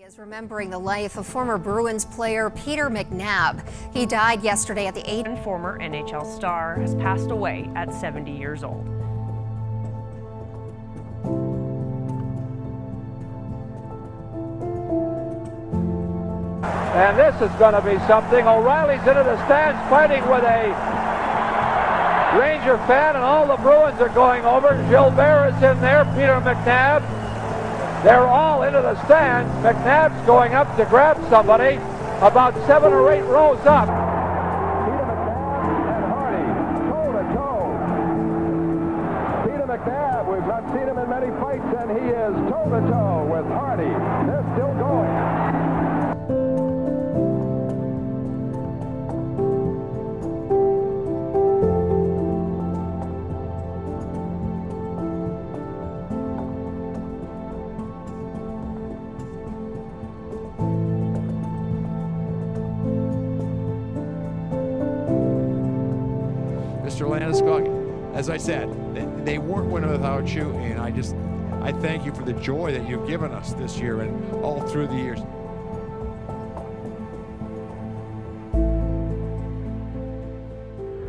Is remembering the life of former Bruins player Peter McNab. He died yesterday at the age. And former NHL star has passed away at 70 years old. And this is going to be something. O'Reilly's into the stands fighting with a Ranger fan, and all the Bruins are going over. Gilbert is in there, Peter McNab. They're all into the stands. McNab's going up to grab somebody about 7 or 8 rows up. Peter McNab and Hardy, toe-to-toe. Peter McNab, we've not seen him in many fights, and he is toe-to-toe with Hardy. They're still going. Mr. Landeskog, as I said, they weren't winning without you, and I thank you for the joy that you've given us this year and all through the years.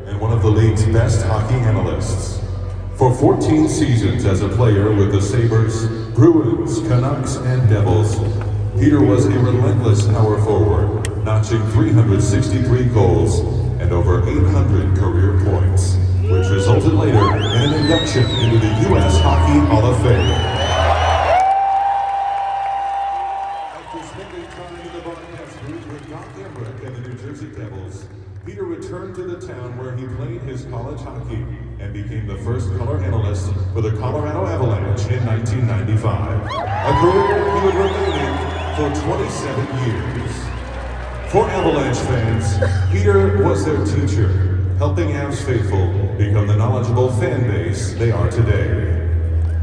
And one of the league's best hockey analysts. For 14 seasons as a player with the Sabres, Bruins, Canucks, and Devils, Peter was a relentless power forward, notching 363 goals and over 800 career points, which resulted later in an induction into the U.S. Hockey Hall of Fame. After spending time in the broadcast booth with Doc Emmerich and the New Jersey Devils, Peter returned to the town where he played his college hockey and became the first color analyst for the Colorado Avalanche in 1995, a career he would remain in for 27 years. For Avalanche fans, Peter was their teacher, helping Avs faithful become the knowledgeable fan base they are today.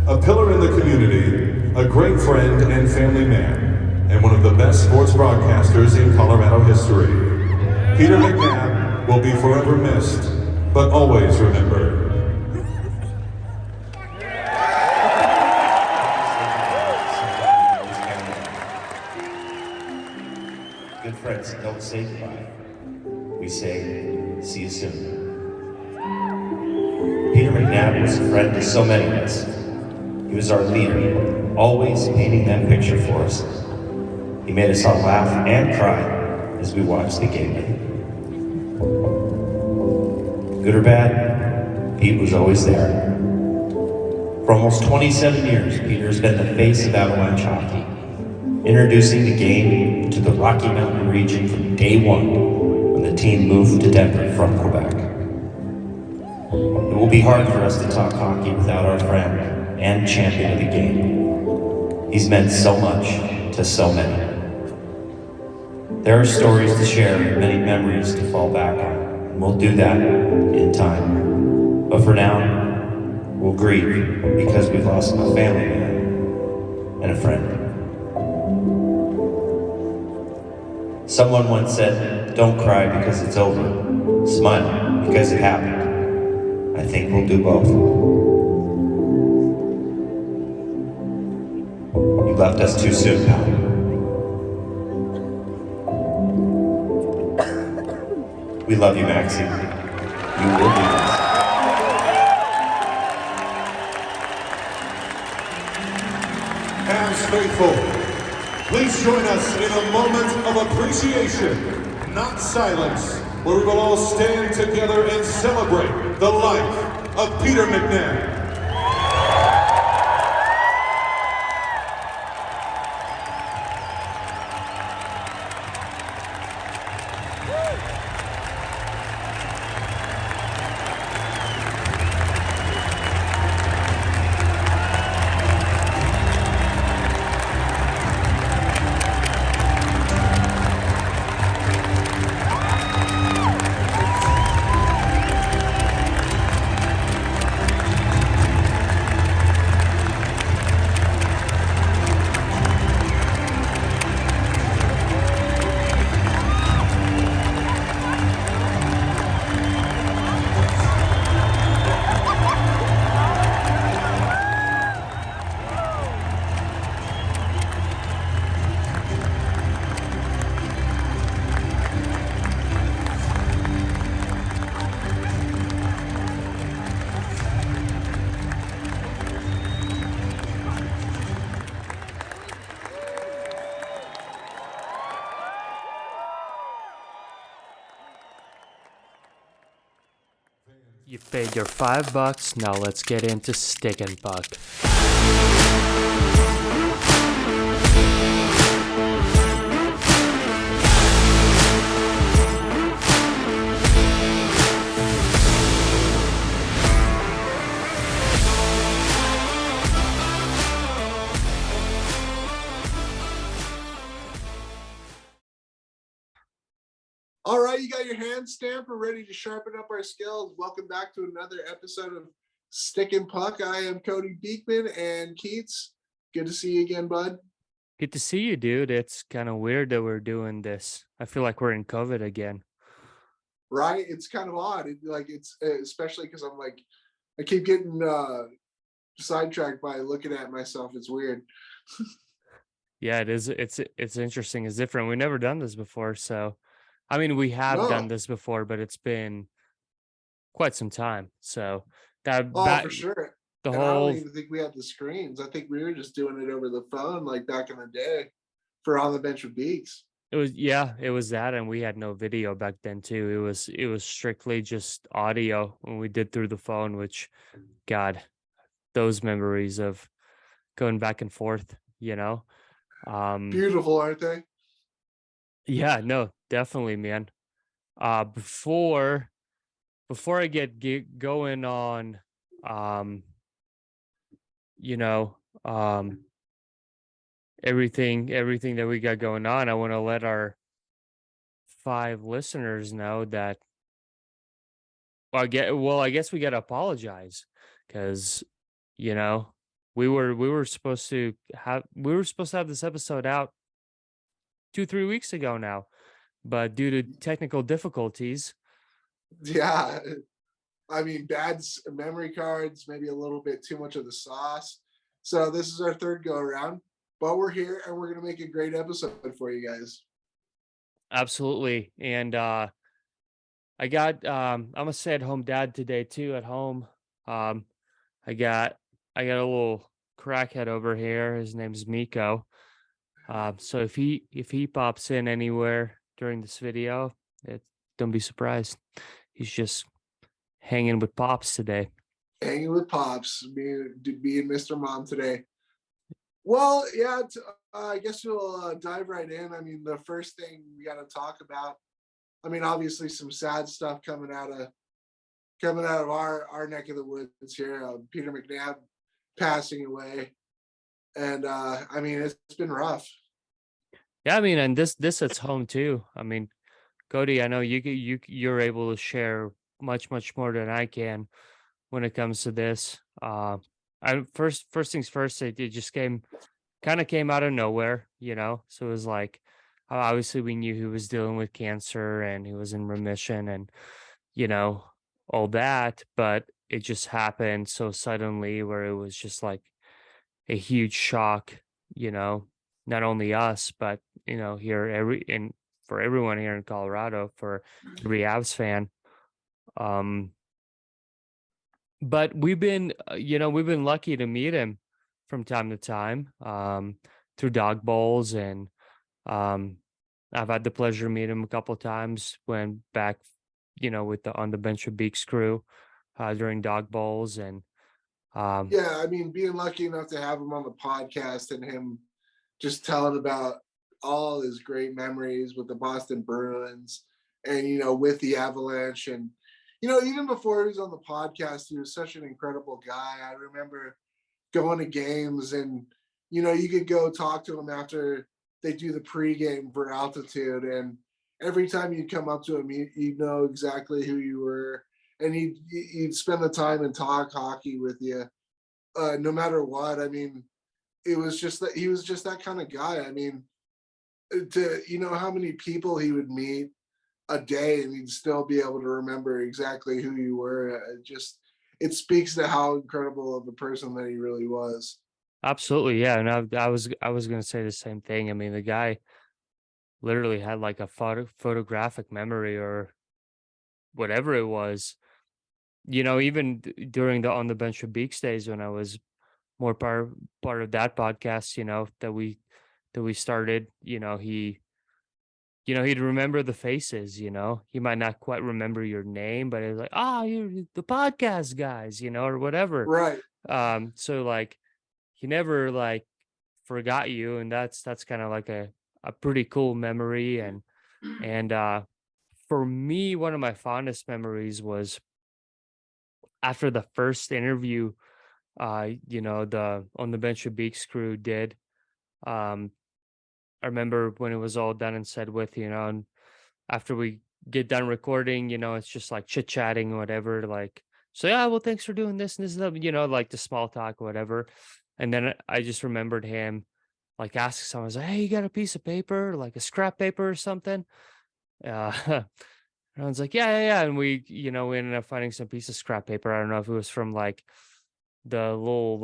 A pillar in the community, a great friend and family man, and one of the best sports broadcasters in Colorado history. Peter McNab will be forever missed, but always remembered. Good friends don't say goodbye. We say, see you soon. Peter McNab was a friend to so many of us. He was our leader, always painting that picture for us. He made us all laugh and cry as we watched the game. Good or bad, Pete was always there. For almost 27 years, Peter has been the face of Avalanche hockey, introducing the game to the Rocky Mountain region from day one when the team moved to Denver from Quebec. It will be hard for us to talk hockey without our friend and champion of the game. He's meant so much to so many. There are stories to share and many memories to fall back on, and we'll do that in time. But for now, we'll grieve because we've lost a family man and a friend. Someone once said, don't cry because it's over, smile because it happened. I think we'll do both. You left us too soon, pal. We love you, Maxy. You will be missed. Avs faithful, please join us in a moment of appreciation, not silence, where we will all stand together and celebrate the life of Peter McNab. You paid your $5, now let's get into Stick and Puck. All right, you got your hand stamp. We're ready to sharpen up our skills. Welcome back to another episode of Stick and Puck. I am Cody Beekman and Keits. Good to see you again, bud. Good to see you, dude. It's kind of weird that we're doing this. I feel like we're in COVID again. Right? It's kind of odd. It's especially because I keep getting sidetracked by looking at myself. It's weird. Yeah, it is. It's interesting. It's different. We've never done this before, so I mean, we have done this before, but it's been quite some time. So for sure. The I whole don't even think we had the screens. I think we were just doing it over the phone, like back in the day, for On the Bench with Beeks. it was that, and we had no video back then too. It was strictly just audio when we did through the phone. Which, God, those memories of going back and forth. Beautiful, aren't they? Yeah, no, definitely, man. Before I get going on, everything that we got going on, I want to let our 5 listeners know that. I guess we got to apologize because, we were supposed to have this episode out 2-3 weeks ago now, but due to technical difficulties, Yeah, I mean, bad memory cards, maybe a little bit too much of the sauce. So this is our third go around, but we're here and we're gonna make a great episode for you guys. absolutely. And I'm a stay-at-home dad today too at home. I got a little crackhead over here. His name's Miko. So if he pops in anywhere during this video, don't be surprised. He's just hanging with Pops today. Hanging with Pops, being Mr. Mom today. Well, yeah, I guess we'll dive right in. I mean, the first thing we got to talk about, I mean, obviously some sad stuff coming out of our neck of the woods here. Peter McNab passing away. And I mean, it's been rough. Yeah, I mean, and this hits home too. I mean, Cody, I know you're able to share much more than I can when it comes to this. First things first, it just came out of nowhere, So it was like, obviously we knew he was dealing with cancer and he was in remission and all that, but it just happened so suddenly where it was just like a huge shock, not only us, but here for everyone here in Colorado, for every Avs fan. But we've been lucky to meet him from time to time, through dog bowls, and I've had the pleasure to meet him a couple of times when back, with the On the Bench with Beeks crew, during dog bowls, and yeah, I mean, being lucky enough to have him on the podcast and him just telling about all his great memories with the Boston Bruins and, with the Avalanche. And, even before he was on the podcast, he was such an incredible guy. I remember going to games and, you could go talk to him after they do the pregame for Altitude. And every time you'd come up to him, you'd know exactly who you were. And he'd spend the time and talk hockey with you, no matter what. I mean, it was just that he was just that kind of guy. I mean, how many people he would meet a day and he'd still be able to remember exactly who you were. It speaks to how incredible of a person that he really was. absolutely, yeah. And I was going to say the same thing. I mean, the guy literally had like a photographic memory or whatever it was. Even during the On the Bench with Beeks days when I was more part of that podcast, that we started, he he'd remember the faces, he might not quite remember your name, but it's like, you're the podcast guys, or whatever. Right. So like he never like forgot you, and that's kind of like a pretty cool memory. And for me, one of my fondest memories was after the first interview the On the Bench with Beeks crew did. I remember when it was all done and said with, and after we get done recording, it's just like chit chatting or whatever, like, so yeah, well, thanks for doing this and this and that, like the small talk or whatever. And then I just remembered him like asking someone, I was like, hey, you got a piece of paper, like a scrap paper or something? And I was like, yeah. And we ended up finding some piece of scrap paper. I don't know if it was from like the little,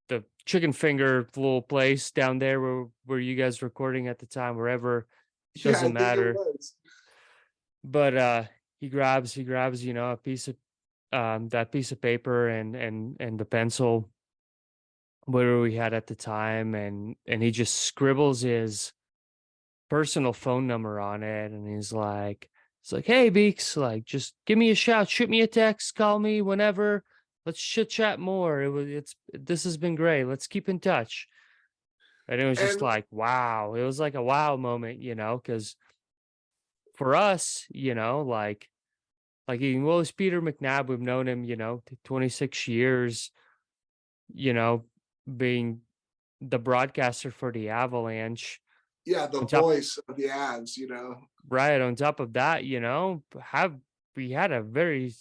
the chicken finger little place down there where you guys recording at the time, wherever, it doesn't matter. But he grabs, a piece of that piece of paper and the pencil, whatever we had at the time, and he just scribbles his personal phone number on it, and he's like, hey Beeks, like, just give me a shout, shoot me a text, call me whenever, let's chit chat more. This has been great, let's keep in touch. And it was just like, wow, it was like a wow moment, because for us, like well, it's Peter McNab, we've known him 26 years, being the broadcaster for the Avalanche. Yeah, the voice of the Avs, Right. On top of that, we had a very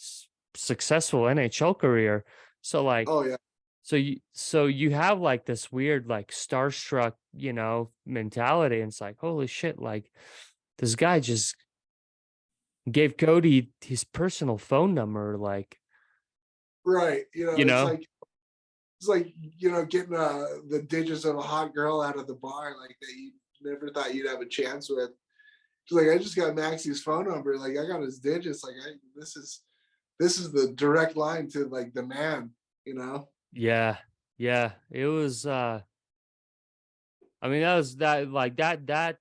successful NHL career. So like, oh yeah. So you have like this weird like starstruck, mentality, and it's like, holy shit, like this guy just gave Cody his personal phone number, like, right. It's like getting the digits of a hot girl out of the bar, like that you never thought you'd have a chance with. She's like, I just got Maxy's phone number, like I got his digits, like this is the direct line to like the man, Yeah. It was I mean, that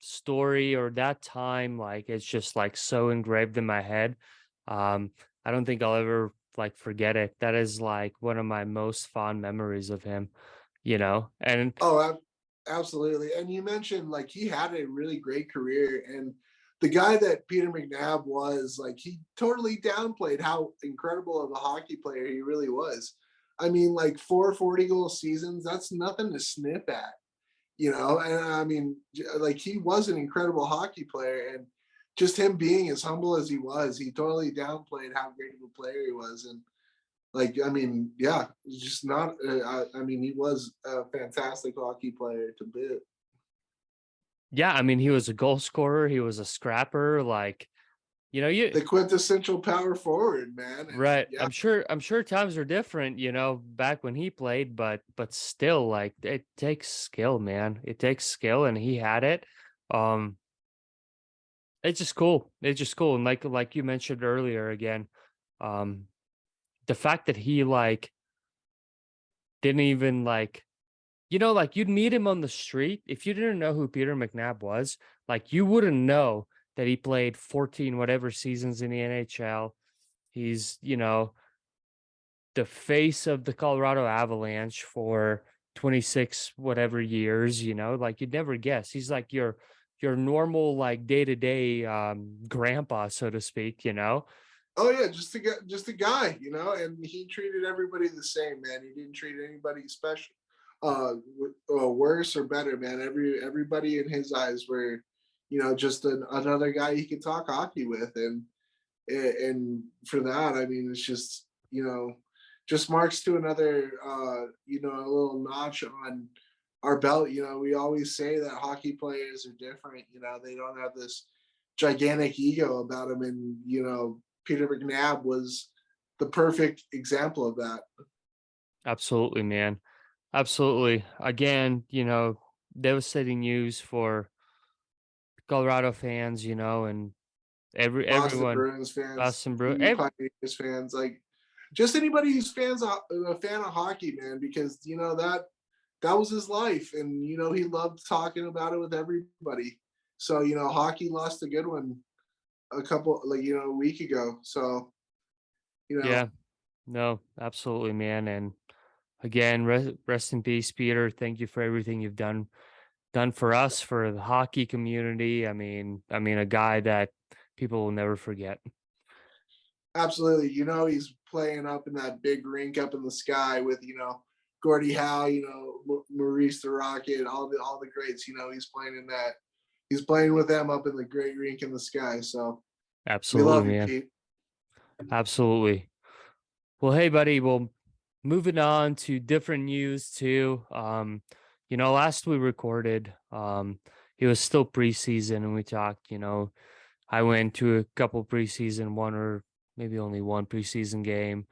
story or that time, like it's just like so engraved in my head. I don't think I'll ever like forget it. That is like one of my most fond memories of him, and absolutely. And you mentioned like he had a really great career, and the guy that Peter McNab was, like, he totally downplayed how incredible of a hockey player he really was. I mean, like 4 40-goal seasons, that's nothing to sniff at, and I mean, like, he was an incredible hockey player, and just him being as humble as he was, he totally downplayed how great of a player he was. And like, I mean, yeah, just not, I mean, he was a fantastic hockey player to boot. Yeah, I mean, he was a goal scorer, he was a scrapper, like, the quintessential power forward, man. And right. yeah. I'm sure times are different, back when he played, but still, like, it takes skill, man. It takes skill, and he had it. It's just cool. And like you mentioned earlier again, the fact that he like didn't even like, like you'd meet him on the street. If you didn't know who Peter McNab was, like you wouldn't know that he played 14 whatever seasons in the NHL. He's, the face of the Colorado Avalanche for 26 whatever years, like you'd never guess. He's like your normal, like day-to-day grandpa, so to speak, Oh yeah, just a guy, and he treated everybody the same, man. He didn't treat anybody special, worse or better, man. Everybody in his eyes were, just another guy he could talk hockey with, and for that, I mean, it's just, just marks to another, a little notch on our belt. We always say that hockey players are different. They don't have this gigantic ego about them, and Peter McNab was the perfect example of that. Absolutely, man. Absolutely. Again, devastating news for Colorado fans, and everyone, Bruins fans, Boston Bruins fans, like just anybody who's a fan of hockey, man, because that that was his life. And, you know, he loved talking about it with everybody. So, you know, hockey lost a good one a week ago. So, you know, Yeah, no, absolutely, man. And again, rest in peace, Peter. Thank you for everything you've done for us, for the hockey community. I mean, a guy that people will never forget. absolutely. You know, he's playing up in that big rink up in the sky with, Gordie Howe, Maurice the Rocket, all the greats. You know, he's playing with them up in the great rink in the sky. So we Absolutely, love you, man. Pete. Absolutely. Well, hey, buddy. Well, moving on to different news too. Last we recorded, it was still preseason, and we talked. I went to a couple preseason, one or maybe only one preseason game.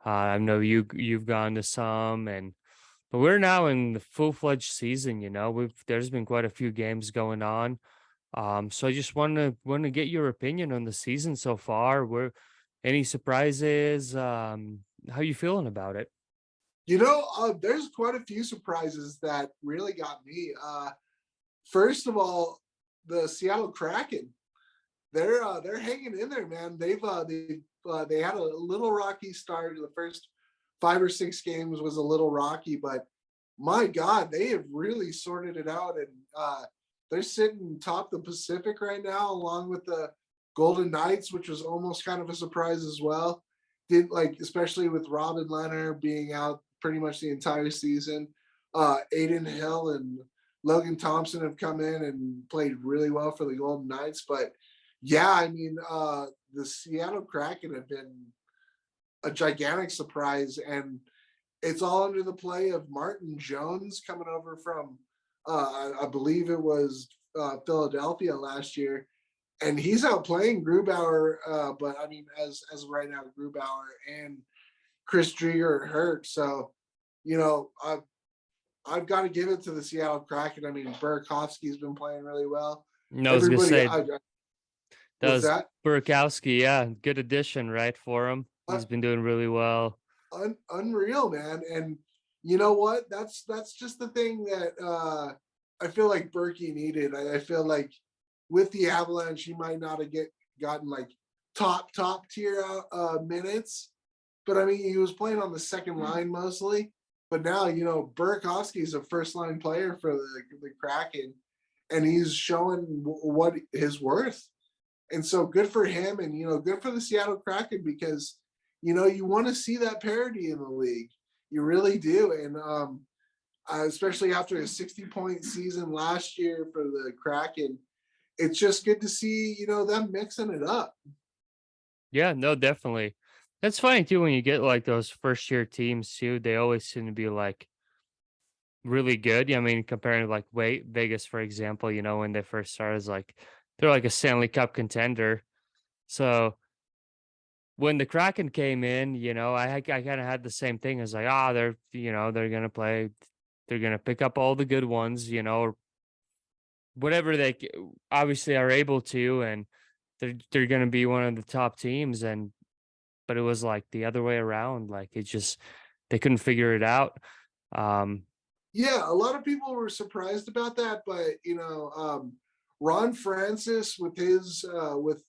I know you've gone to some, but we're now in the full-fledged season. There's been quite a few games going on. So I just want to get your opinion on the season so far. Any surprises? How you feeling about it? There's quite a few surprises that really got me. First of all, the Seattle Kraken, they're hanging in there, man. They had a little rocky start. The first 5 or 6 games was a little rocky, but my God, they have really sorted it out, and they're sitting top the Pacific right now, along with the Golden Knights, which was almost kind of a surprise as well. Especially with Robin Leonard being out pretty much the entire season. Aiden Hill and Logan Thompson have come in and played really well for the Golden Knights. But yeah, I mean, the Seattle Kraken have been a gigantic surprise, and it's all under the play of Martin Jones coming over from, I believe it was Philadelphia last year, and he's out playing Grubauer. But I mean, as of right now, Grubauer and Chris Drieger are hurt. So, I've got to give it to the Seattle Kraken. I mean, Burakovsky's been playing really well. No, I was gonna say that What's was that? Burakowski. Yeah, good addition, right, for him. He's been doing really well. Unreal, man. And you know what? That's just the thing that I feel like Berkey needed. I feel like with the Avalanche, he might not have gotten like top tier minutes, but I mean, he was playing on the second line mostly. But now, Burakovsky is a first line player for the Kraken, and he's showing what his worth. And so good for him, and good for the Seattle Kraken, because you want to see that parity in the league. You really do. And especially after a 60-point season last year for the Kraken, it's just good to see, them mixing it up. Yeah, no, definitely. That's funny too when you get like those first year teams too. They always seem to be like really good. I mean, comparing like Vegas, for example, when they first started, like they're like a Stanley Cup contender. So when the Kraken came in, I kind of had the same thing as like, they're gonna play, they're gonna pick up all the good ones, whatever they obviously are able to, and they're gonna be one of the top teams. But it was like the other way around. Like they couldn't figure it out. Yeah, a lot of people were surprised about that, but Ron Francis with his with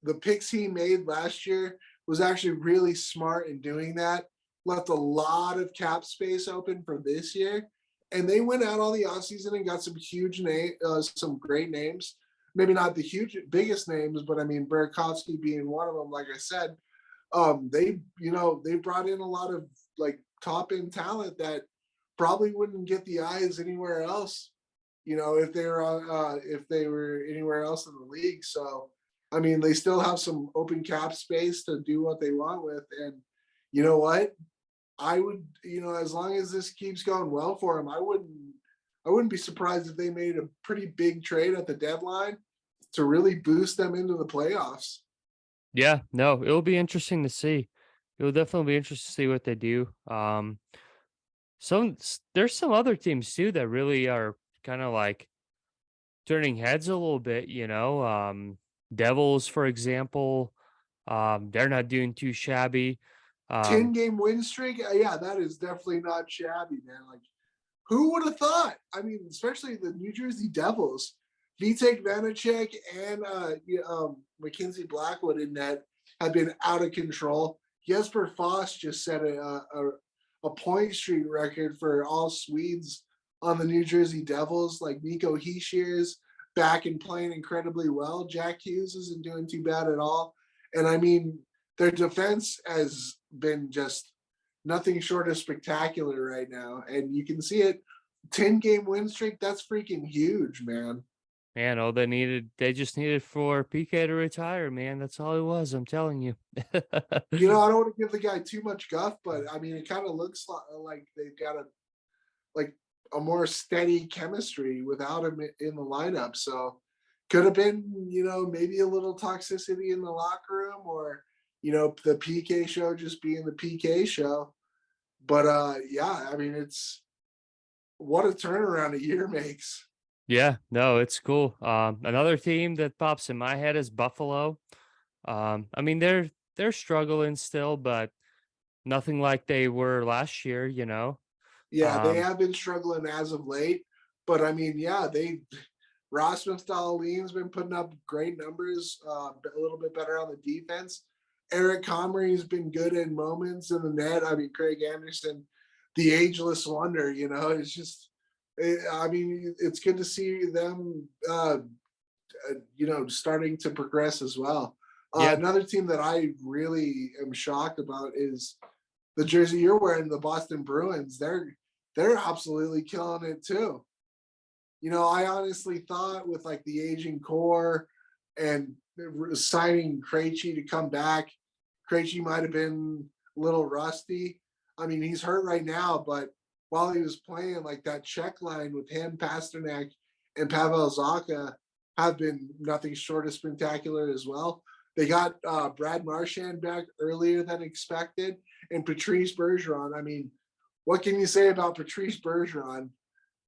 the picks he made last year was actually really smart in doing that. Left a lot of cap space open for this year, and they went out all the offseason and got some great names. Maybe not the biggest names, but I mean, Burakovsky being one of them. Like I said, they brought in a lot of like top end talent that probably wouldn't get the eyes anywhere else. If they were anywhere else in the league. So, I mean, they still have some open cap space to do what they want with. And you know what? I would, as long as this keeps going well for them, I wouldn't be surprised if they made a pretty big trade at the deadline to really boost them into the playoffs. Yeah, no, it'll be interesting to see. It'll definitely be interesting to see what they do. There's some other teams too that really are kind of like turning heads a little bit, Devils, for example, they're not doing too shabby. Um, 10-game win streak. Yeah, that is definitely not shabby, man. Like, who would have thought? I mean, especially the New Jersey Devils. Vitek Vanacek and Mackenzie Blackwood in net have been out of control. Jesper Foss just set a point streak record for all Swedes on the New Jersey Devils. Like Nico Heishier's back and playing incredibly well. Jack Hughes isn't doing too bad at all. And I mean, their defense has been just nothing short of spectacular right now. And you can see it. 10-game win streak, that's freaking huge, man. Man, they just needed for PK to retire, man. That's all it was. I'm telling you. I don't want to give the guy too much guff, but I mean, it kind of looks like they've got a more steady chemistry without him in the lineup. So could have been, maybe a little toxicity in the locker room, or, the PK show just being the PK show. But yeah, I mean, it's what a turnaround a year makes. Yeah, no, it's cool. Another team that pops in my head is Buffalo. I mean, they're struggling still, but nothing like they were last year, Yeah, they have been struggling as of late, but I mean, yeah, Rasmus Dahlin's been putting up great numbers, a little bit better on the defense. Eric Comrie's been good in moments in the net. I mean, Craig Anderson, the ageless wonder, it's just, I mean, it's good to see them, starting to progress as well. Yeah. Another team that I really am shocked about is the jersey you're wearing, the Boston Bruins. They're absolutely killing it too. I honestly thought with like the aging core and signing Krejci to come back, Krejci might have been a little rusty. I mean, he's hurt right now, but while he was playing, like that check line with him, Pasternak, and Pavel Zacha have been nothing short of spectacular as well. They got Brad Marchand back earlier than expected, and Patrice Bergeron. I mean, what can you say about Patrice Bergeron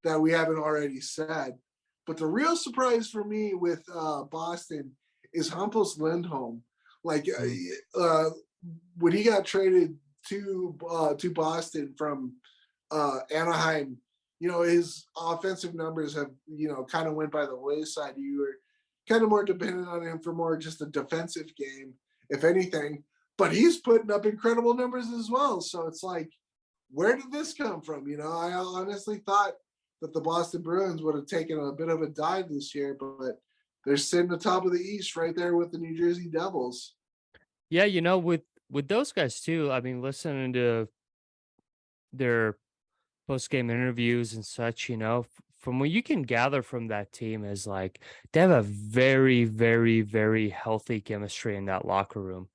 that we haven't already said? But the real surprise for me with Boston is Hampus Lindholm. Like when he got traded to Boston from Anaheim, his offensive numbers have, kind of went by the wayside. You were kind of more dependent on him for more just a defensive game, if anything. But he's putting up incredible numbers as well. So it's like, where did this come from? I honestly thought that the Boston Bruins would have taken a bit of a dive this year, but they're sitting atop of the East right there with the New Jersey Devils. Yeah, with those guys too. I mean, listening to their post-game interviews and such, from what you can gather from that team is like they have a very, very, very healthy chemistry in that locker room.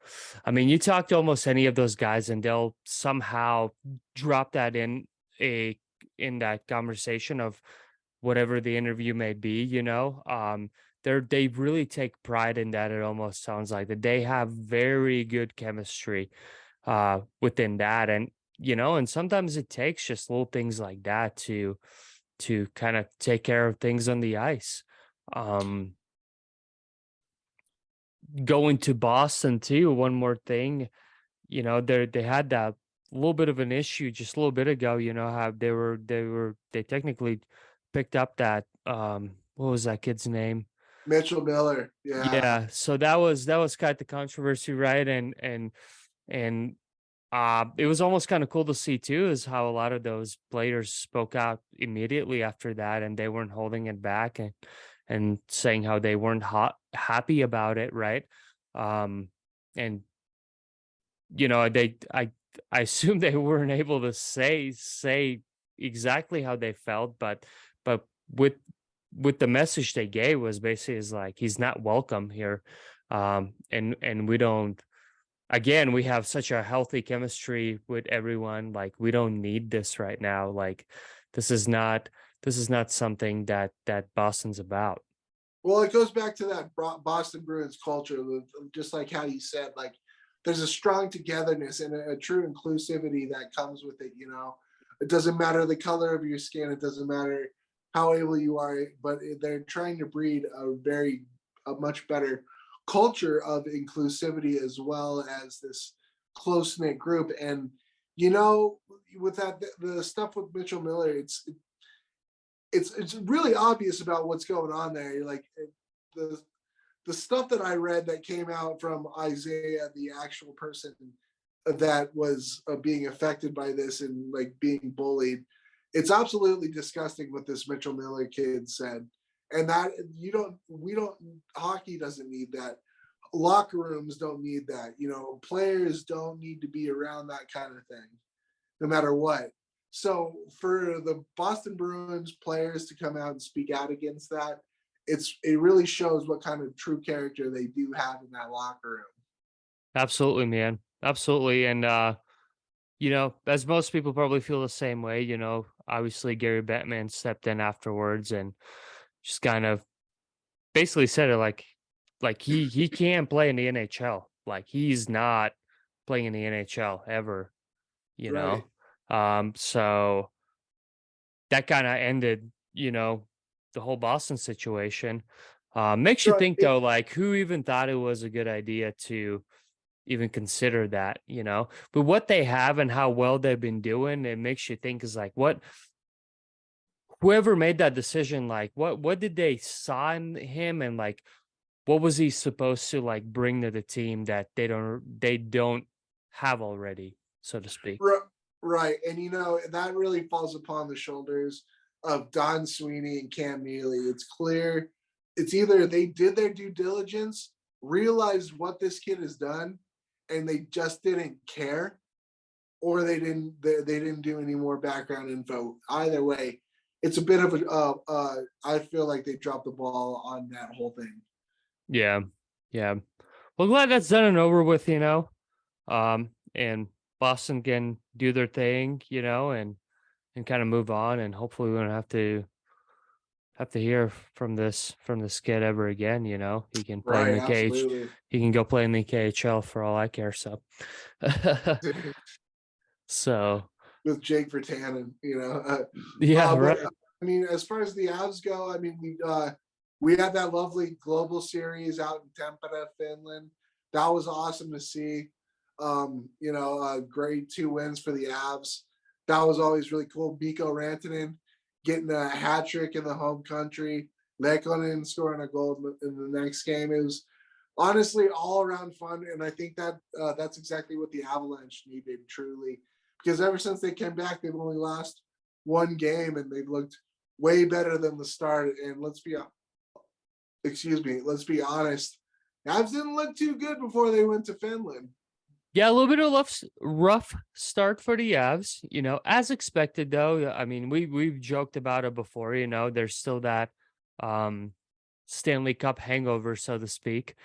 I mean, you talk to almost any of those guys and they'll somehow drop that in that conversation of whatever the interview may be, they really take pride in that. It almost sounds like that they have very good chemistry within that. And and sometimes it takes just little things like that to kind of take care of things on the ice. Going to Boston too, one more thing, they had that little bit of an issue just a little bit ago, how they technically picked up that what was that kid's name? Mitchell Miller. Yeah. So that was kind of the controversy, right? And it was almost kind of cool to see too, is how a lot of those players spoke out immediately after that, and they weren't holding it back and saying how they weren't happy about it, right? And I assume they weren't able to say exactly how they felt, but with the message they gave was basically is like he's not welcome here, and we don't. Again, we have such a healthy chemistry with everyone. Like we don't need this right now. Like this is not something that Boston's about. Well, it goes back to that Boston Bruins culture, just like how you said, like there's a strong togetherness and a true inclusivity that comes with it. It doesn't matter the color of your skin. It doesn't matter how able you are, but they're trying to breed a much better culture of inclusivity, as well as this close knit group. And you know, with that, the stuff with Mitchell Miller, it's really obvious about what's going on there. You're like the stuff that I read that came out from Isaiah, the actual person that was being affected by this and like being bullied. It's absolutely disgusting what this Mitchell Miller kid said. And that hockey doesn't need that. Locker rooms don't need that. You know, players don't need to be around that kind of thing, no matter what. So for the Boston Bruins players to come out and speak out against that, it really shows what kind of true character they do have in that locker room. Absolutely, man. Absolutely. And, you know, as most people probably feel the same way, you know, obviously Gary Bettman stepped in afterwards and just kind of basically said it like he can't play in the NHL. Like he's not playing in the NHL ever, you know? So that kind of ended, you know, the whole Boston situation. Makes you think though, like who even thought it was a good idea to even consider that, you know? But what they have and how well they've been doing, it makes you think is like whoever made that decision, like what did they saw in him, and like what was he supposed to like bring to the team that they don't have already, so to speak. Right. And you know, that really falls upon the shoulders of Don Sweeney and Cam Neely. It's clear it's either they did their due diligence, realized what this kid has done, and they just didn't care, or they didn't do any more background info. Either way, it's a bit of I feel like they dropped the ball on that whole thing. Yeah. Well, glad that's done and over with, you know. And Boston can do their thing, you know, and kind of move on, and hopefully we don't have to hear from this kid ever again, you know. He can play in the cage. He can go play in the KHL for all I care. So so with Jake Virtanen, you know. Right. I mean, as far as the Avs go, I mean, we had that lovely global series out in Tampere, Finland. That was awesome to see. You know, great 2 wins for the Avs. That was always really cool. Mikko Rantanen getting a hat trick in the home country. Lekkonen scoring a goal in the next game. It was honestly all around fun, and I think that that's exactly what the Avalanche needed, truly, because ever since they came back, they've only lost 1 game, and they've looked way better than the start. And let's be honest, Avs didn't look too good before they went to Finland. Yeah, a little bit of rough start for the Avs, you know, as expected though. I mean, we've joked about it before, you know, there's still that Stanley Cup hangover, so to speak.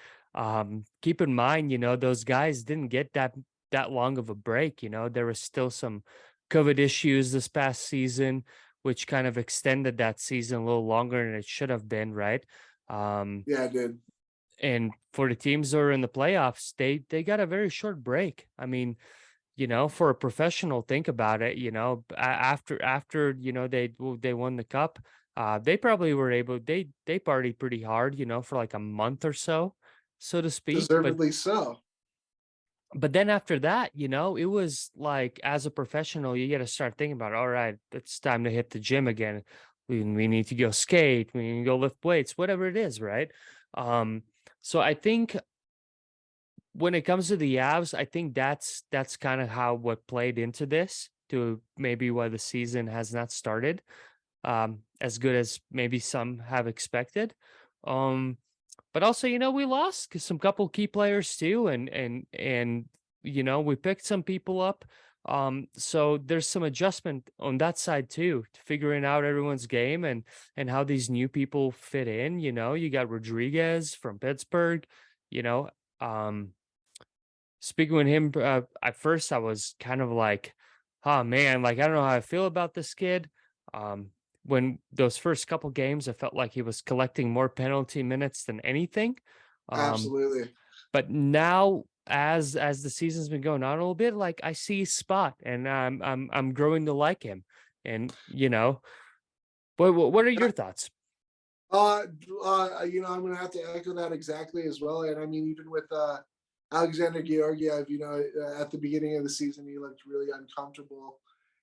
Keep in mind, you know, those guys didn't get that long of a break, you know. There was still some COVID issues this past season, which kind of extended that season a little longer than it should have been, right? Yeah, it did. And for the teams that are in the playoffs, they got a very short break. I mean, you know, for a professional, think about it. You know, after you know they won the cup, they probably were able. They partied pretty hard, you know, for like a month or so to speak. Deservedly so. But then after that, you know, it was like, as a professional, you got to start thinking about, all right, it's time to hit the gym again. We need to go skate. We need to go lift weights, whatever it is, right? So I think when it comes to the Avs, I think that's kind of how what played into this, to maybe why the season has not started as good as maybe some have expected. But also, you know, we lost some couple key players too, and you know, we picked some people up. So there's some adjustment on that side too, figuring out everyone's game and how these new people fit in. You know, you got Rodriguez from Pittsburgh, you know. Speaking with him, at first I was kind of like, oh man, like I don't know how I feel about this kid. When those first couple games, I felt like he was collecting more penalty minutes than anything. Absolutely. But now, as the season's been going on a little bit, like I see his spot, and I'm growing to like him. And you know, what are your thoughts? You know, I'm gonna have to echo that exactly as well. And I mean, even with Alexander Georgiev, at the beginning of the season, he looked really uncomfortable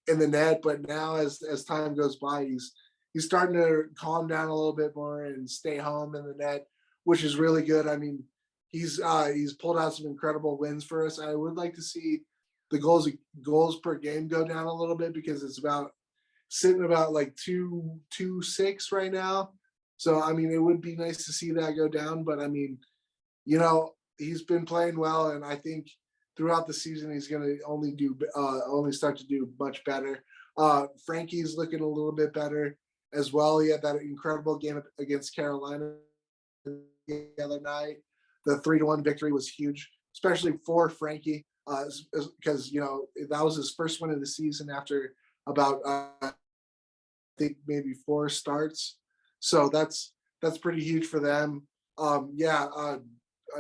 in the net, but now as time goes by, he's starting to calm down a little bit more and stay home in the net, which is really good. I mean, he's pulled out some incredible wins for us. I would like to see the goals per game go down a little bit, because it's sitting about like 2.26 right now. So I mean, it would be nice to see that go down, but I mean, he's been playing well, and I think throughout the season he's going to only start to do much better. Frankie's looking a little bit better as well. He had that incredible game against Carolina the other night. The 3-1 victory was huge, especially for Frankie, because that was his first win of the season after about I think maybe 4 starts. So that's pretty huge for them. I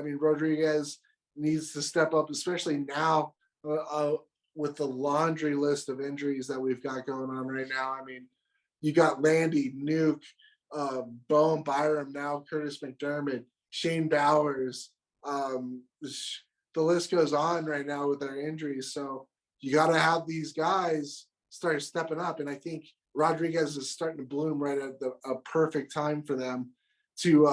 mean, Rodriguez needs to step up, especially now with the laundry list of injuries that we've got going on right now. I mean, you got Landy, Nuke, Bowen Byram, now Curtis McDermott, Shane Bowers. The list goes on right now with their injuries. So you got to have these guys start stepping up. And I think Rodriguez is starting to bloom right at a perfect time for them to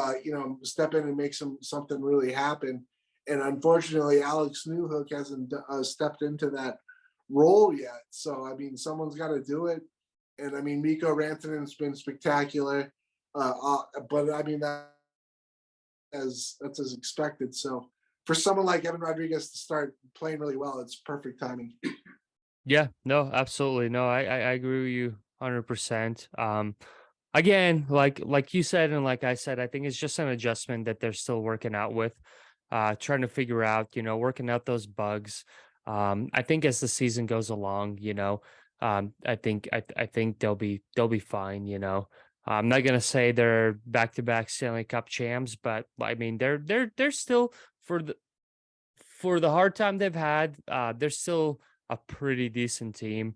step in and make something really happen. And unfortunately, Alex Newhook hasn't stepped into that role yet. So I mean, someone's got to do it. And I mean, Mikko Rantanen's been spectacular, but I mean that's as expected. So for someone like Evan Rodriguez to start playing really well, it's perfect timing. Yeah, no, absolutely. No, I agree with you 100%. Again, like you said, and like I said, I think it's just an adjustment that they're still working out with, trying to figure out, working out those bugs. I think as the season goes along, I think they'll be fine. I'm not gonna say they're back-to-back Stanley Cup champs, but I mean they're still, for the hard time they've had, they're still a pretty decent team.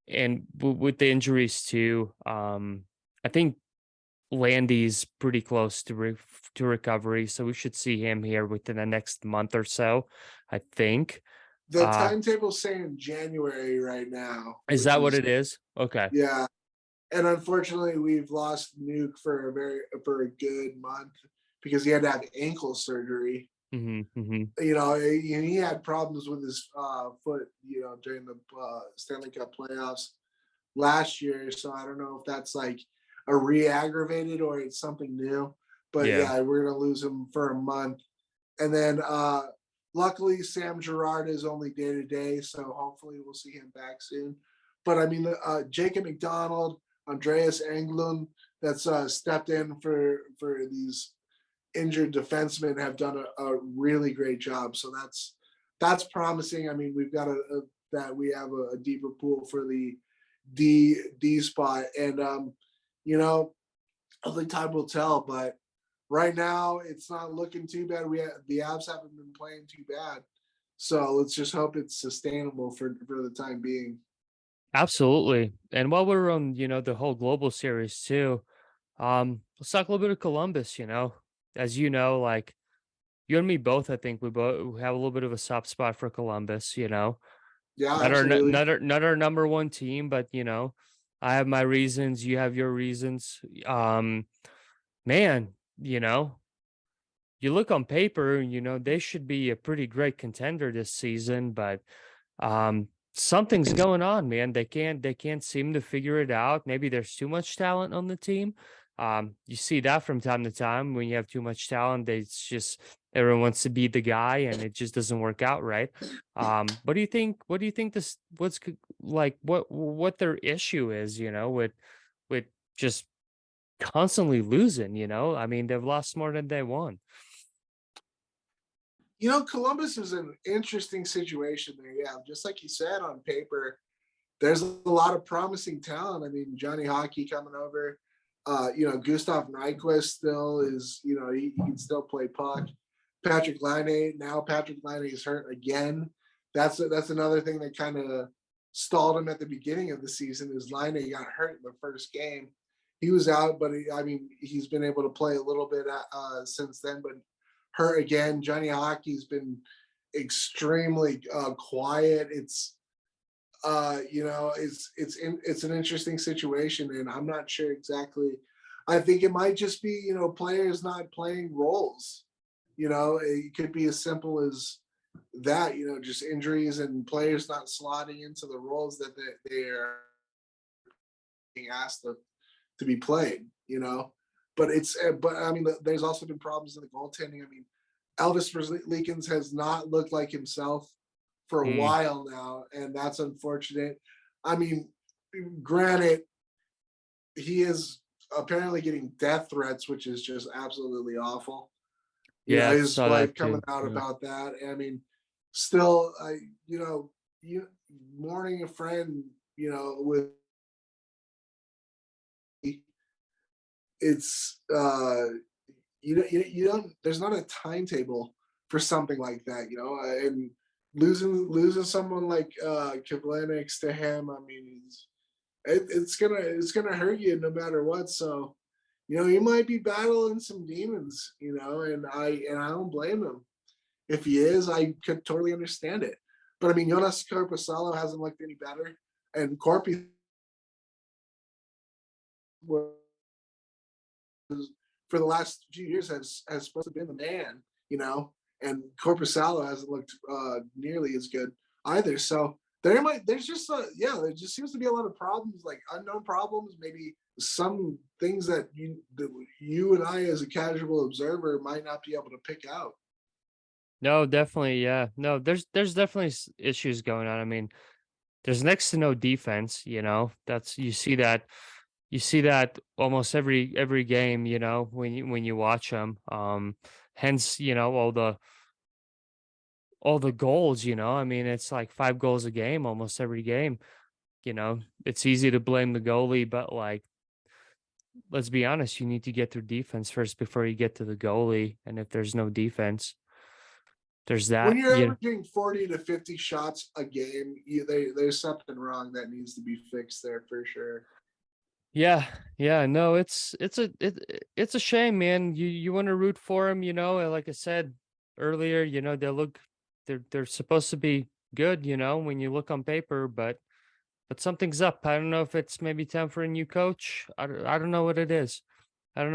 And with the injuries too, I think Landy's pretty close to recovery, so we should see him here within the next month or so, I think. The timetable's saying January right now. Is that what it is? Okay. Yeah. And unfortunately, we've lost Nuke for a good month because he had to have ankle surgery. He had problems with his foot, during the Stanley Cup playoffs last year. So I don't know if that's like a re-aggravated or it's something new. But yeah, we're gonna lose him for a month, and then luckily Sam Girard is only day to day, so hopefully we'll see him back soon. But I mean, Jacob McDonald, Andreas Englund, that's stepped in for these injured defensemen, have done a really great job. So that's promising. I mean, we've got we have a deeper pool for the D spot, and only time will tell. But right now, it's not looking too bad. The Avs haven't been playing too bad, so let's just hope it's sustainable for the time being. Absolutely. And while we're on, the whole global series too, let's talk a little bit of Columbus. As you know, like you and me both, I think we both have a little bit of a soft spot for Columbus. Yeah, not our number one team, but I have my reasons. You have your reasons. Man, you look on paper, they should be a pretty great contender this season, but something's going on, man. They can't seem to figure it out. Maybe there's too much talent on the team. You see that from time to time. When you have too much talent, it's just everyone wants to be the guy, and it just doesn't work out right. What do you think what their issue is, with just constantly losing? I mean, they've lost more than they won. Columbus is an interesting situation there. Yeah, just like you said, on paper, there's a lot of promising talent. I mean, Johnny Hockey coming over. Gustav Nyquist still is, he can still play puck. Patrick Laine is hurt again. That's another thing that kind of stalled him at the beginning of the season, is Laine got hurt in the first game. He was out, but he's been able to play a little bit since then. But hurt again. Johnny Hockey's been extremely quiet. It's it's an interesting situation, and I'm not sure exactly. I think it might just be players not playing roles. It could be as simple as that. Just injuries and players not slotting into the roles that they are being asked to be played. But I mean, there's also been problems in the goaltending. I mean, Elvis Merzlikins has not looked like himself for a while now, and that's unfortunate. I mean, granted, he is apparently getting death threats, which is just absolutely awful. His wife coming out about that. I mean, still, you mourning a friend, with it's you don't. There's not a timetable for something like that, and losing someone like Kivlenix to him. I mean, it's gonna hurt you no matter what. So, he might be battling some demons, and I don't blame him. If he is, I could totally understand it. But I mean, Jonas Korpisalo hasn't looked any better, and Corpy for the last few years has supposed to have been the man, and Korpisalo hasn't looked nearly as good either. So there just seems to be a lot of problems, like unknown problems, maybe some things that you and I as a casual observer might not be able to pick out. No, definitely, yeah. No, there's definitely issues going on. I mean, there's next to no defense. That's you see that almost every game. When you watch them. Hence, all the goals. I mean, it's like 5 goals a game almost every game. It's easy to blame the goalie, but like, let's be honest, you need to get through defense first before you get to the goalie. And if there's no defense, there's that. When you're averaging 40 to 50 shots a game, there's something wrong that needs to be fixed there for sure. Yeah, no, it's a shame, man. You want to root for him, like I said earlier, they're supposed to be good, when you look on paper, but something's up. I don't know if it's maybe time for a new coach. I don't know what it is. Well,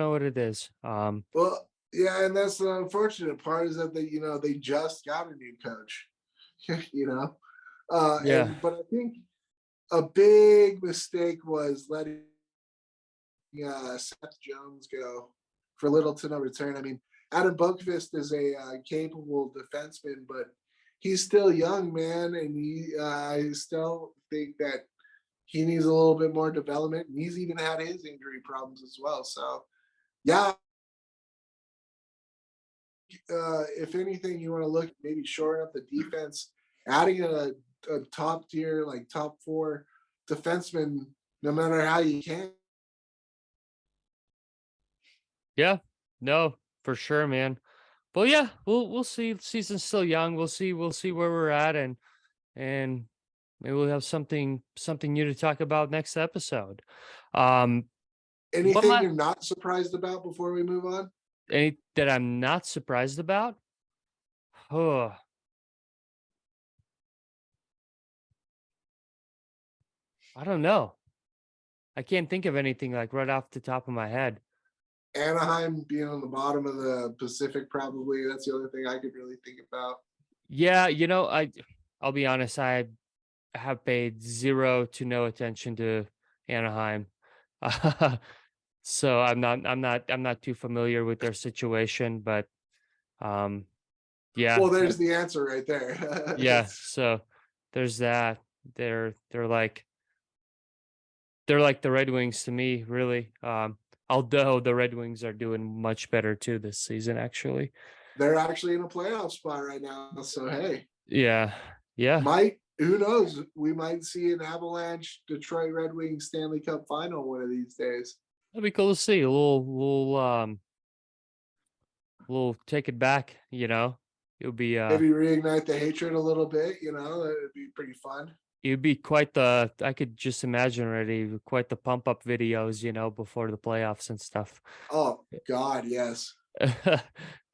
yeah, and that's the unfortunate part, is that they just got a new coach. Yeah. But I think a big mistake was letting Seth Jones go for little to no return. I mean, Adam Boqvist is a capable defenseman, but he's still young, man, and I still think that he needs a little bit more development. And he's even had his injury problems as well. So, yeah. If anything, you want to look maybe shoring up the defense, adding a top tier, like top 4 defenseman, no matter how you can. Yeah, no, for sure, man. But yeah, we'll see. Season's still young. We'll see where we're at, and maybe we'll have something new to talk about next episode. Anything you're not surprised about before we move on? Any that I'm not surprised about? Oh. I don't know. I can't think of anything like right off the top of my head. Anaheim being on the bottom of the Pacific, probably. That's the only thing I could really think about. Yeah, I'll be honest, I have paid 0 to no attention to Anaheim. So I'm not too familiar with their situation, but yeah. Well, there's the answer right there. Yeah, so there's that. They're like the Red Wings to me, really. Although the Red Wings are doing much better too this season, actually. They're actually in a playoff spot right now, so hey. Yeah. Who knows? We might see an Avalanche Detroit Red Wings Stanley Cup final one of these days. That'd be cool to see. A little take it back, It'll be maybe reignite the hatred a little bit, it'd be pretty fun. It'd be I could just imagine already quite the pump up videos, before the playoffs and stuff. Oh God, yes.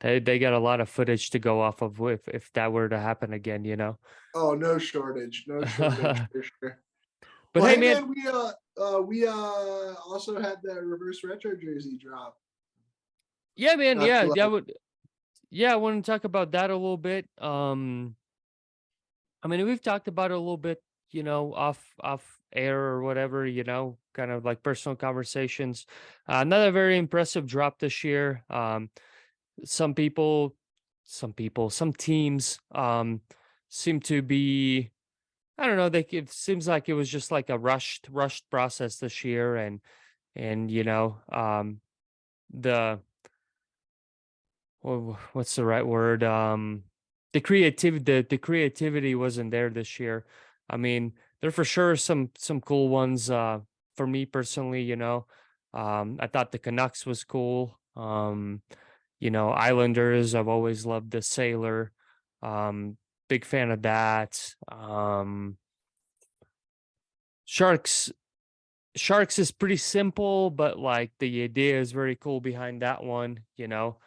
They got a lot of footage to go off of if that were to happen again, you know. Oh, no shortage, no shortage for sure. But Well, hey, hey man, man, we also had the reverse retro jersey drop yeah, man, not yeah, too long. I want to talk about that a little bit. I mean, we've talked about it a little bit, you know, off air or whatever, you know, kind of like personal conversations. Another very impressive drop this year. Some people, some teams seem to be, I don't know, it seems like it was just like a rushed process this year, and you know, the what's the right word? The creativity wasn't there this year. I mean, there for sure some cool ones. For me personally, you know, I thought the Canucks was cool. You know, Islanders. I've always loved the Sailor. Big fan of that. Sharks. Sharks is pretty simple, but like the idea is very cool behind that one. You know,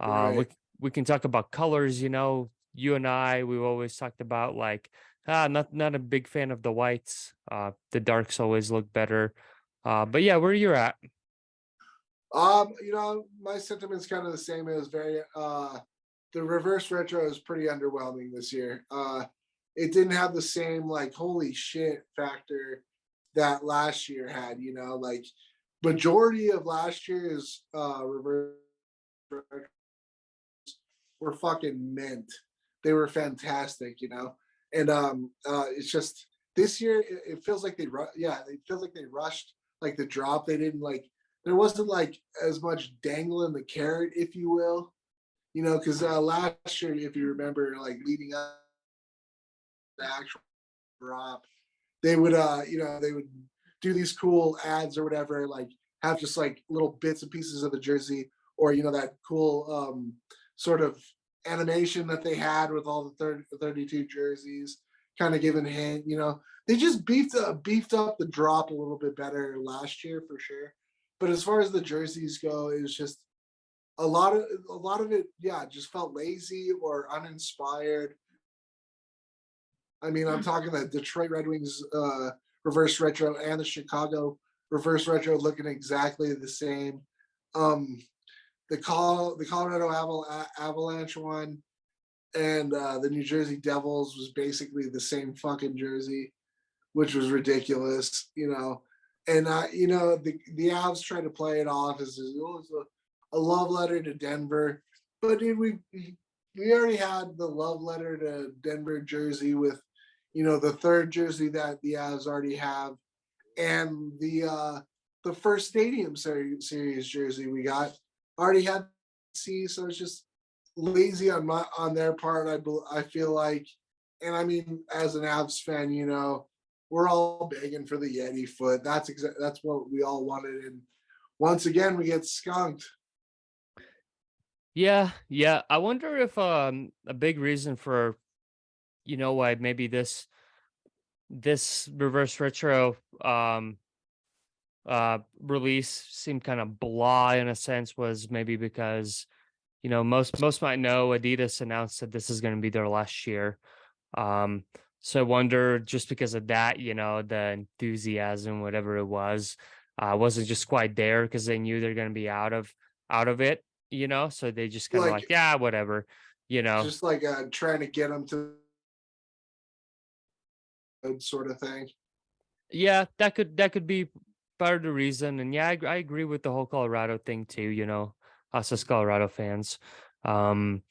Right. we can talk about colors. You know, you and I, we've always talked about like not a big fan of the whites. The darks always look better. But yeah, where you're at. My sentiment's kind of the same. It was very the reverse retro is pretty underwhelming this year. It didn't have the same like holy shit factor that last year had, you know, like majority of last year's reverse retros were fucking mint. They were fantastic, you know. And it's just this year it feels like it feels like they rushed like the drop. They didn't like there wasn't like as much dangle in the carrot, if you will, you know, because last year, if you remember, like leading up to the actual drop, they would they would do these cool ads or whatever, like have just like little bits and pieces of the jersey, or you know that cool sort of animation that they had with all the 32 jerseys, kind of giving hint, you know, they just beefed up the drop a little bit better last year for sure. But as far as the jerseys go, it was just a lot of it, yeah, just felt lazy or uninspired. I mean, I'm talking the Detroit Red Wings reverse retro and the Chicago reverse retro looking exactly the same. Um, the Colorado Avalanche one and the New Jersey Devils was basically the same fucking jersey, which was ridiculous, you know. And you know, the Avs tried to play it off as a love letter to Denver, but dude, we already had the love letter to Denver jersey with, you know, the third jersey that the Avs already have, and the first Stadium series jersey we got already had C, so it's just lazy on their part. I feel like, and I mean, as an Avs fan, you know, we're all begging for the Yeti foot. That's what we all wanted, and once again, we get skunked. Yeah, yeah. I wonder if a big reason for, you know, why maybe this reverse retro release seemed kind of blah in a sense was maybe because, you know, most might know Adidas announced that this is going to be their last year. So I wonder, just because of that, you know, the enthusiasm, whatever it was, wasn't just quite there because they knew they're going to be out of it, you know. So they just kind of Like like, yeah, whatever, you know. just like trying to get them to sort of thing. Yeah, that could be part of the reason. And yeah, I agree with the whole Colorado thing too. You know, us as Colorado fans. Um,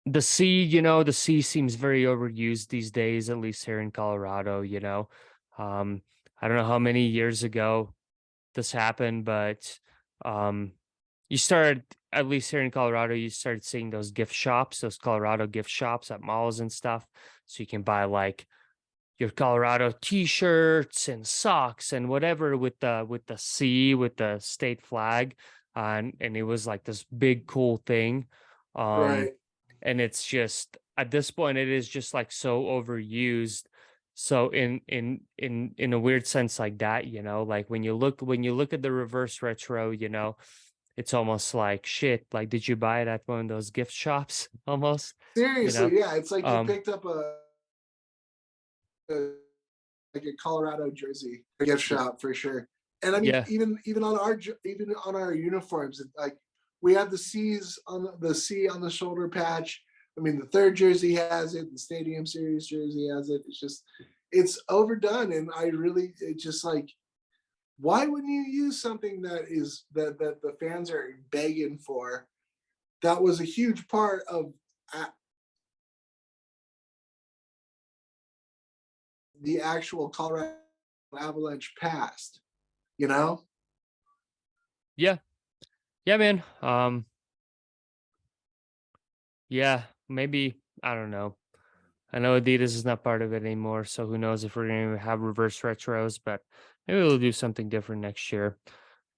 the C, you know, the C seems very overused these days, at least here in Colorado. You know, um, I don't know how many years ago this happened, but um, you started, at least here in Colorado, you started seeing those gift shops, those Colorado gift shops at malls and stuff, so you can buy like your Colorado t-shirts and socks and whatever with the C, with the state flag, and it was like this big cool thing. Um Right. and it's just, at this point it is just like so overused. So in a weird sense like that, you know, like when you look at the reverse retro, you know, it's almost like shit. Like, did you buy it at one of those gift shops? Almost. Seriously, yeah, it's like you Um, picked up like a Colorado jersey, a gift shop for sure. And I mean, Yeah. even on our uniforms, like we have the C's on the C on the shoulder patch. I mean, the third jersey has it, the Stadium Series jersey has it. It's overdone, and it's just like, why wouldn't you use something that the fans are begging for? That was a huge part of the actual Colorado Avalanche past, you know? Yeah. Yeah, man. Yeah, maybe, I don't know. I know Adidas is not part of it anymore, so who knows if we're going to have reverse retros, but maybe we'll do something different next year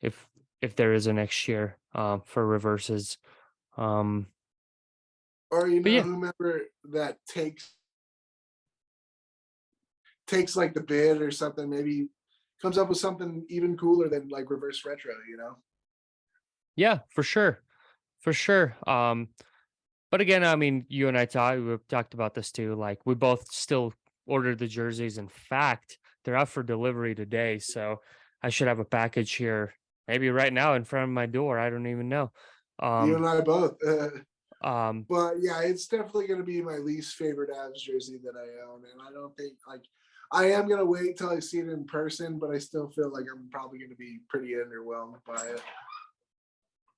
if there is a next year for reverses. Um Or but yeah, whomever that takes like the bid or something, maybe comes up with something even cooler than like reverse retro, you know? yeah, for sure. For sure. But again, I mean, you and we've talked about this too. Like, we both still ordered the jerseys. In fact, they're out for delivery today, so I should have a package here maybe right now in front of my door. I don't even know. You Um, and I both. um, But yeah, it's definitely going to be my least favorite Avs jersey that I own. And I don't think, like, I am going to wait till I see it in person, but I still feel like I'm probably going to be pretty underwhelmed by it.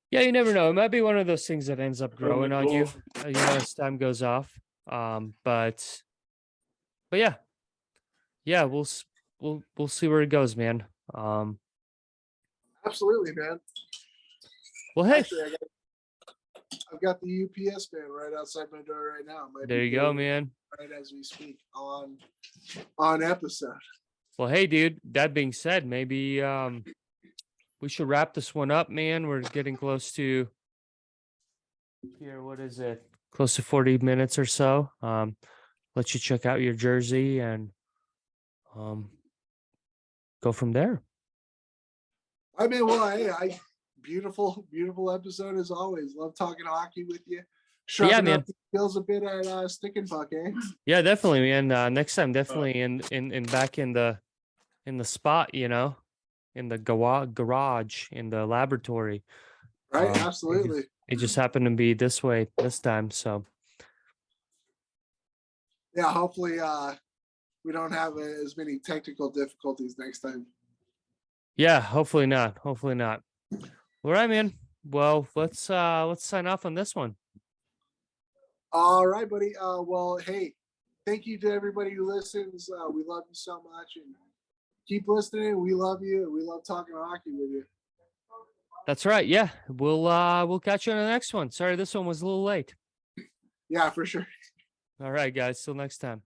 yeah, you never know. It might be one of those things that ends up growing on you, as time goes off. But yeah, yeah, we'll see where it goes, man. Absolutely, man. Well, hey, Actually, I've got the UPS man right outside my door right now. there you go, man. Right as we speak on episode. Well, hey, dude. That being said, maybe we should wrap this one up, man. We're getting close to here. What is it? Close to 40 minutes or so. Let you check out your jersey and go from there. I mean, well, I beautiful episode as always. Love talking hockey with you. Yeah, man. Feels a bit at stick and puck, eh? Yeah, definitely, man. Next time, definitely in back in the spot, in the garage, in the laboratory. Right, absolutely. It just happened to be this way this time, so. Yeah, hopefully we don't have as many technical difficulties next time. Yeah, hopefully not. Hopefully not. All right, man. Well, let's sign off on this one. All right, buddy. Well, hey, thank you to everybody who listens. We love you so much, and keep listening. We love you. We love talking hockey with you. That's right. Yeah, we'll catch you on the next one. Sorry, this one was a little late. Yeah, for sure. All right, guys. Till next time.